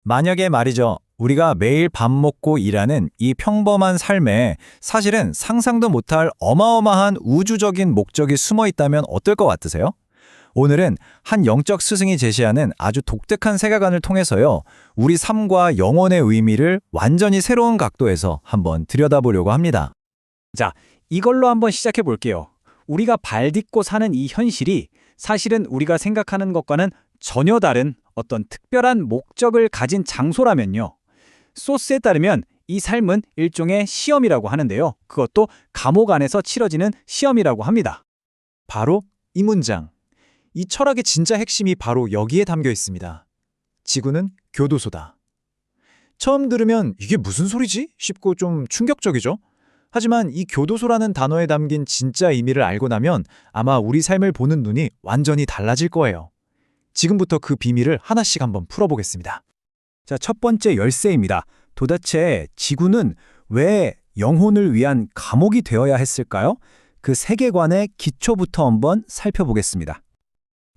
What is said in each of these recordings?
만약에 말이죠. 우리가 매일 밥 먹고 일하는 이 평범한 삶에 사실은 상상도 못할 어마어마한 우주적인 목적이 숨어 있다면 어떨 것 같으세요? 오늘은 한 영적 스승이 제시하는 아주 독특한 세계관을 통해서요. 우리 삶과 영혼의 의미를 완전히 새로운 각도에서 한번 들여다보려고 합니다. 자, 이걸로 한번 시작해 볼게요. 우리가 발 딛고 사는 이 현실이 사실은 우리가 생각하는 것과는 전혀 다른 어떤 특별한 목적을 가진 장소라면요. 소스에 따르면 이 삶은 일종의 시험이라고 하는데요. 그것도 감옥 안에서 치러지는 시험이라고 합니다. 바로 이 문장. 이 철학의 진짜 핵심이 바로 여기에 담겨 있습니다. 지구는 교도소다. 처음 들으면 이게 무슨 소리지? 싶고 좀 충격적이죠? 하지만 이 교도소라는 단어에 담긴 진짜 의미를 알고 나면 아마 우리 삶을 보는 눈이 완전히 달라질 거예요. 지금부터 그 비밀을 하나씩 한번 풀어보겠습니다. 자, 첫 번째 열쇠입니다. 도대체 지구는 왜 영혼을 위한 감옥이 되어야 했을까요? 그 세계관의 기초부터 한번 살펴보겠습니다.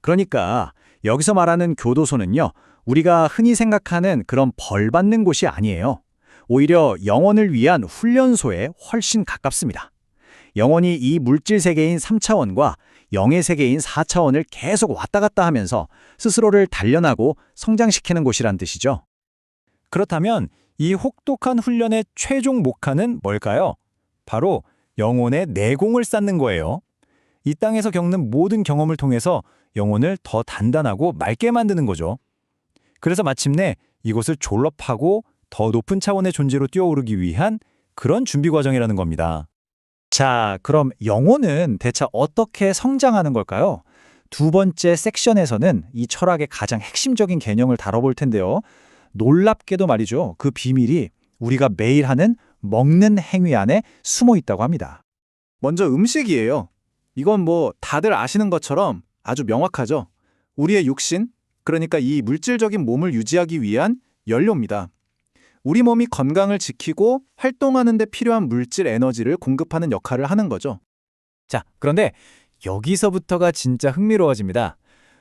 그러니까 여기서 말하는 교도소는요, 우리가 흔히 생각하는 그런 벌 받는 곳이 아니에요. 오히려 영혼을 위한 훈련소에 훨씬 가깝습니다. 영혼이 이 물질 세계인 3차원과 영의 세계인 4차원을 계속 왔다 갔다 하면서 스스로를 단련하고 성장시키는 곳이란 뜻이죠. 그렇다면 이 혹독한 훈련의 최종 목표는 뭘까요? 바로 영혼의 내공을 쌓는 거예요. 이 땅에서 겪는 모든 경험을 통해서 영혼을 더 단단하고 맑게 만드는 거죠. 그래서 마침내 이곳을 졸업하고 더 높은 차원의 존재로 뛰어오르기 위한 그런 준비 과정이라는 겁니다. 자, 그럼 영혼은 대체 어떻게 성장하는 걸까요? 두 번째 섹션에서는 이 철학의 가장 핵심적인 개념을 다뤄볼 텐데요. 놀랍게도 말이죠. 그 비밀이 우리가 매일 하는 먹는 행위 안에 숨어 있다고 합니다. 먼저 음식이에요. 이건 뭐 다들 아시는 것처럼 아주 명확하죠. 우리의 육신, 그러니까 이 물질적인 몸을 유지하기 위한 연료입니다. 우리 몸이 건강을 지키고 활동하는 데 필요한 물질 에너지를 공급하는 역할을 하는 거죠. 자, 그런데 여기서부터가 진짜 흥미로워집니다.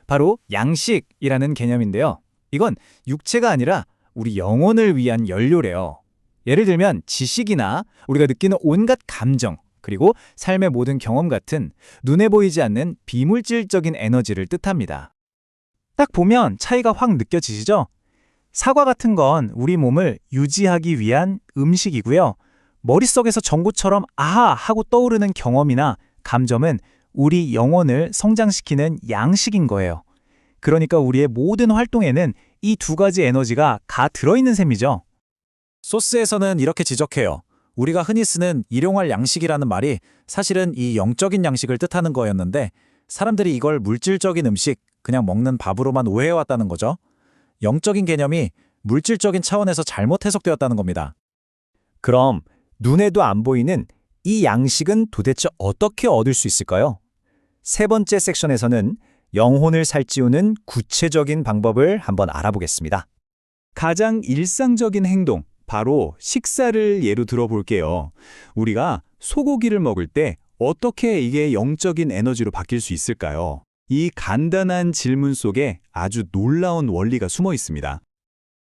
바로 양식이라는 개념인데요. 이건 육체가 아니라 우리 영혼을 위한 연료래요. 예를 들면 지식이나 우리가 느끼는 온갖 감정, 그리고 삶의 모든 경험 같은 눈에 보이지 않는 비물질적인 에너지를 뜻합니다. 딱 보면 차이가 확 느껴지시죠? 사과 같은 건 우리 몸을 유지하기 위한 음식이고요. 머릿속에서 전구처럼 아하 하고 떠오르는 경험이나 감정은 우리 영혼을 성장시키는 양식인 거예요. 그러니까 우리의 모든 활동에는 이 두 가지 에너지가 다 들어있는 셈이죠. 소스에서는 이렇게 지적해요. 우리가 흔히 쓰는 일용할 양식이라는 말이 사실은 이 영적인 양식을 뜻하는 거였는데 사람들이 이걸 물질적인 음식, 그냥 먹는 밥으로만 오해해왔다는 거죠. 영적인 개념이 물질적인 차원에서 잘못 해석되었다는 겁니다. 그럼 눈에도 안 보이는 이 양식은 도대체 어떻게 얻을 수 있을까요? 세 번째 섹션에서는 영혼을 살찌우는 구체적인 방법을 한번 알아보겠습니다. 가장 일상적인 행동, 바로 식사를 예로 들어볼게요. 우리가 소고기를 먹을 때 어떻게 이게 영적인 에너지로 바뀔 수 있을까요? 이 간단한 질문 속에 아주 놀라운 원리가 숨어 있습니다.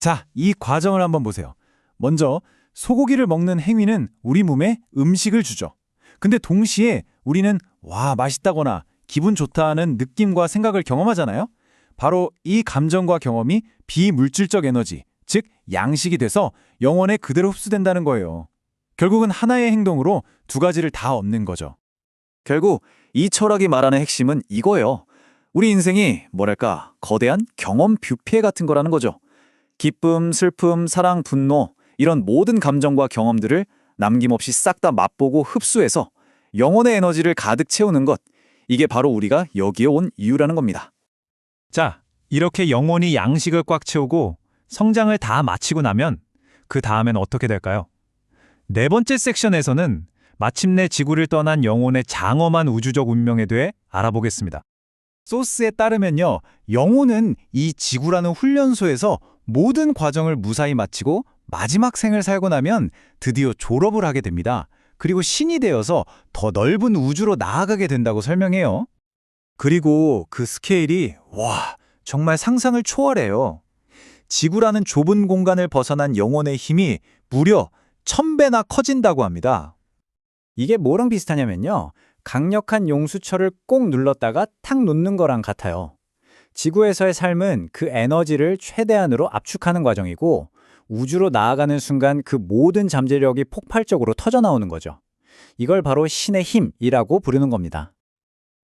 자, 이 과정을 한번 보세요. 먼저 소고기를 먹는 행위는 우리 몸에 음식을 주죠. 근데 동시에 우리는 와, 맛있다거나 기분 좋다 하는 느낌과 생각을 경험하잖아요. 바로 이 감정과 경험이 비물질적 에너지, 즉 양식이 돼서 영혼에 그대로 흡수된다는 거예요. 결국은 하나의 행동으로 두 가지를 다 얻는 거죠. 결국 이 철학이 말하는 핵심은 이거예요. 우리 인생이 뭐랄까 거대한 경험 뷔페 같은 거라는 거죠. 기쁨, 슬픔, 사랑, 분노 이런 모든 감정과 경험들을 남김없이 싹 다 맛보고 흡수해서 영혼의 에너지를 가득 채우는 것, 이게 바로 우리가 여기에 온 이유라는 겁니다. 자, 이렇게 영혼이 양식을 꽉 채우고 성장을 다 마치고 나면 그 다음엔 어떻게 될까요? 네 번째 섹션에서는 마침내 지구를 떠난 영혼의 장엄한 우주적 운명에 대해 알아보겠습니다. 소스에 따르면요, 영혼은 이 지구라는 훈련소에서 모든 과정을 무사히 마치고 마지막 생을 살고 나면 드디어 졸업을 하게 됩니다. 그리고 신이 되어서 더 넓은 우주로 나아가게 된다고 설명해요. 그리고 그 스케일이 정말 상상을 초월해요. 지구라는 좁은 공간을 벗어난 영혼의 힘이 무려 1000배나 커진다고 합니다. 이게 뭐랑 비슷하냐면요. 강력한 용수철을 꼭 눌렀다가 탁 놓는 거랑 같아요. 지구에서의 삶은 그 에너지를 최대한으로 압축하는 과정이고 우주로 나아가는 순간 그 모든 잠재력이 폭발적으로 터져나오는 거죠. 이걸 바로 신의 힘이라고 부르는 겁니다.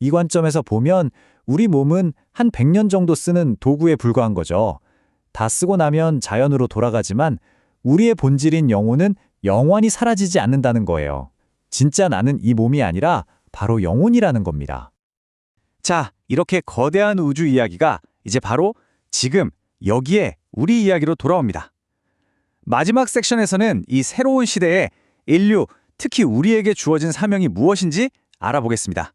이 관점에서 보면 우리 몸은 한 100년 정도 쓰는 도구에 불과한 거죠. 다 쓰고 나면 자연으로 돌아가지만 우리의 본질인 영혼은 영원히 사라지지 않는다는 거예요. 진짜 나는 이 몸이 아니라 바로 영혼이라는 겁니다. 자, 이렇게 거대한 우주 이야기가 이제 바로 지금 여기에 우리 이야기로 돌아옵니다. 마지막 섹션에서는 이 새로운 시대에 인류, 특히 우리에게 주어진 사명이 무엇인지 알아보겠습니다.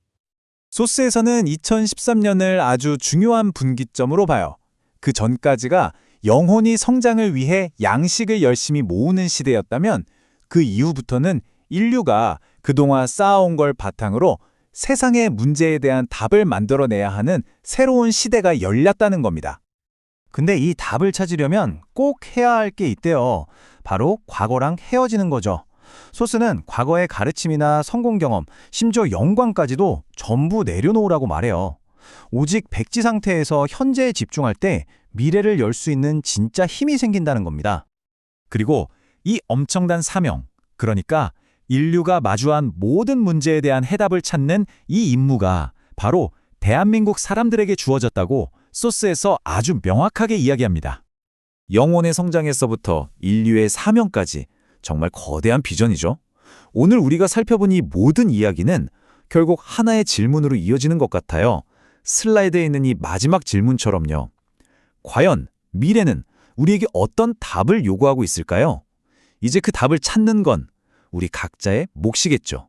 소스에서는 2013년을 아주 중요한 분기점으로 봐요. 그 전까지가 영혼이 성장을 위해 양식을 열심히 모으는 시대였다면 그 이후부터는 인류가 그동안 쌓아온 걸 바탕으로 세상의 문제에 대한 답을 만들어내야 하는 새로운 시대가 열렸다는 겁니다. 근데 이 답을 찾으려면 꼭 해야 할 게 있대요. 바로 과거랑 헤어지는 거죠. 소스는 과거의 가르침이나 성공 경험, 심지어 영광까지도 전부 내려놓으라고 말해요. 오직 백지 상태에서 현재에 집중할 때 미래를 열 수 있는 진짜 힘이 생긴다는 겁니다. 그리고 이 엄청난 사명, 그러니까 인류가 마주한 모든 문제에 대한 해답을 찾는 이 임무가 바로 대한민국 사람들에게 주어졌다고 소스에서 아주 명확하게 이야기합니다. 영혼의 성장에서부터 인류의 사명까지 정말 거대한 비전이죠. 오늘 우리가 살펴본 이 모든 이야기는 결국 하나의 질문으로 이어지는 것 같아요. 슬라이드에 있는 이 마지막 질문처럼요. 과연 미래는 우리에게 어떤 답을 요구하고 있을까요? 이제 그 답을 찾는 건 우리 각자의 몫이겠죠.